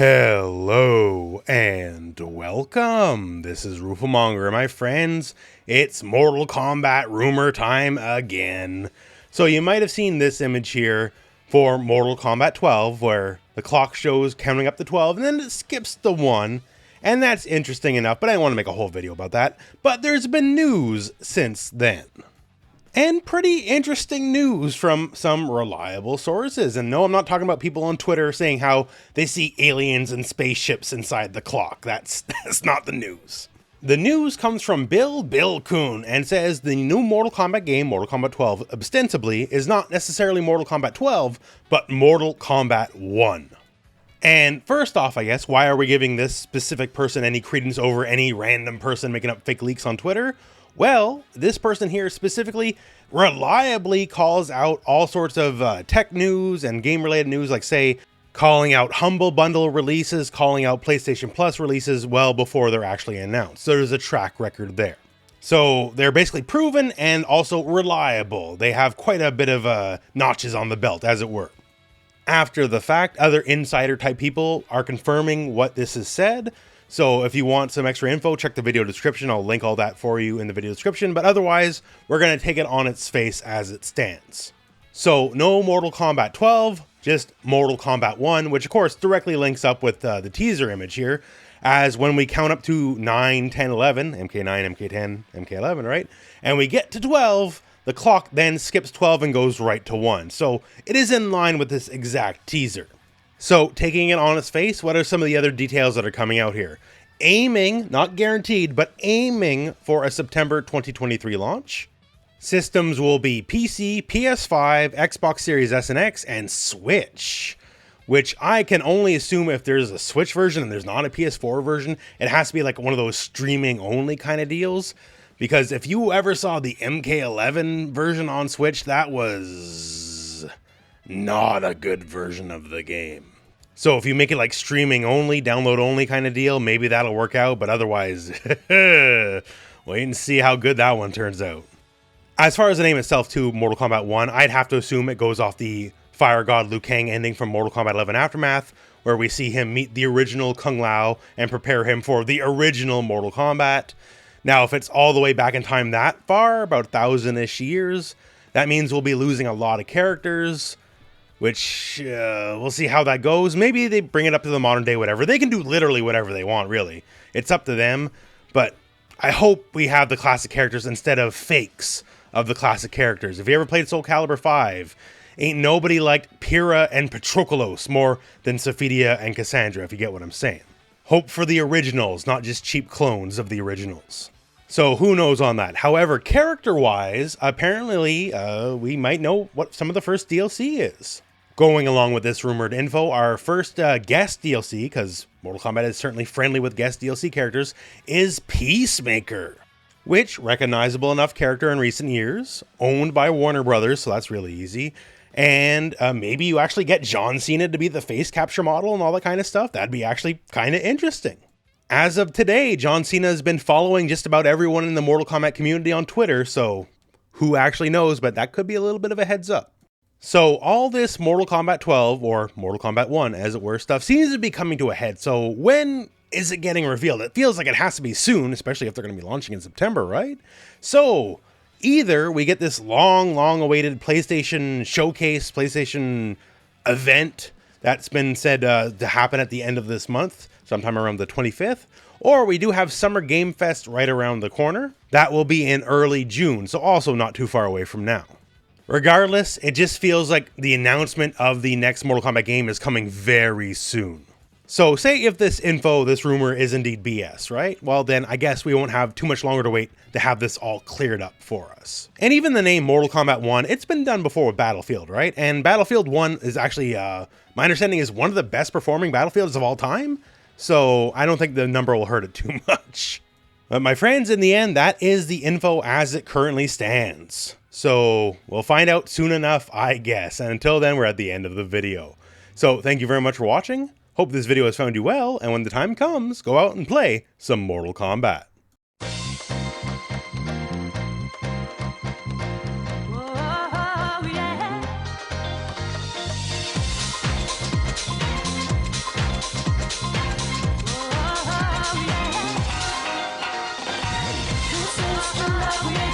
Hello and welcome. This is rooflemonger, my friends. It's Mortal Kombat rumor time again. So you might have seen this image here for Mortal Kombat 12 where the clock shows counting up to 12 and then it skips the 1. And that's interesting enough, but I don't want to make a whole video about that. But there's been news since then. And pretty interesting news from some reliable sources. And no, I'm not talking about people on Twitter saying how they see aliens and spaceships inside the clock. That's not the news. The news comes from Bill Kuhn and says the new Mortal Kombat game, Mortal Kombat 12, ostensibly is not necessarily Mortal Kombat 12, but Mortal Kombat 1. And first off, I guess, why are we giving this specific person any credence over any random person making up fake leaks on Twitter? Well, this person here specifically reliably calls out all sorts of tech news and game-related news, like, say, calling out Humble Bundle releases, calling out PlayStation Plus releases well before they're actually announced. So there's a track record there. So they're basically proven and also reliable. They have quite a bit of notches on the belt, as it were. After the fact, other insider-type people are confirming what this is said. So if you want some extra info, check the video description. I'll link all that for you in the video description. But otherwise, we're going to take it on its face as it stands. So no Mortal Kombat 12, just Mortal Kombat 1, which of course directly links up with the teaser image here. As when we count up to 9, 10, 11, MK9, MK10, MK11, right? And we get to 12, the clock then skips 12 and goes right to 1. So it is in line with this exact teaser. So, taking it on its face, what are some of the other details that are coming out here? Aiming, not guaranteed, but aiming for a September 2023 launch. Systems will be PC, PS5, Xbox Series S and X, and Switch. Which I can only assume if there's a Switch version and there's not a PS4 version, it has to be like one of those streaming only kind of deals. Because if you ever saw the MK11 version on Switch, that was not a good version of the game. So if you make it like streaming only, download only kind of deal, maybe that'll work out. But otherwise, wait and see how good that one turns out. As far as the name itself too, Mortal Kombat 1, I'd have to assume it goes off the Fire God Liu Kang ending from Mortal Kombat 11 Aftermath, where we see him meet the original Kung Lao and prepare him for the original Mortal Kombat. Now, if it's all the way back in time that far, about 1,000-ish years, that means we'll be losing a lot of characters, which we'll see how that goes. Maybe they bring it up to the modern day, whatever. They can do literally whatever they want, really. It's up to them, but I hope we have the classic characters instead of fakes of the classic characters. If you ever played Soul Calibur 5, ain't nobody liked Pyrrha and Patroclus more than Sophidia and Cassandra, if you get what I'm saying. Hope for the originals, not just cheap clones of the originals. So who knows on that? However, character-wise, apparently we might know what some of the first DLC is. Going along with this rumored info, our first guest DLC, because Mortal Kombat is certainly friendly with guest DLC characters, is Peacemaker. Which, recognizable enough character in recent years, owned by Warner Brothers, so that's really easy. And maybe you actually get John Cena to be the face capture model and all that kind of stuff. That'd be actually kind of interesting. As of today, John Cena has been following just about everyone in the Mortal Kombat community on Twitter, so who actually knows, but that could be a little bit of a heads up. So all this Mortal Kombat 12, or Mortal Kombat 1 as it were, stuff seems to be coming to a head. So when is it getting revealed? It feels like it has to be soon, especially if they're going to be launching in September, right? So either we get this long awaited PlayStation showcase, PlayStation event that's been said to happen at the end of this month, sometime around the 25th, or we do have Summer Game Fest right around the corner. That will be in early June, so also not too far away from now. Regardless, it just feels like the announcement of the next Mortal Kombat game is coming very soon. So say if this info, this rumor is indeed BS, right? Well then I guess we won't have too much longer to wait to have this all cleared up for us. And even the name Mortal Kombat 1, it's been done before with Battlefield, right? And Battlefield 1 is actually, my understanding is one of the best performing Battlefields of all time. So I don't think the number will hurt it too much. But my friends, in the end, that is the info as it currently stands. So we'll find out soon enough, I guess. And until then, we're at the end of the video. So thank you very much for watching. Hope this video has found you well. And when the time comes, go out and play some Mortal Kombat. love me.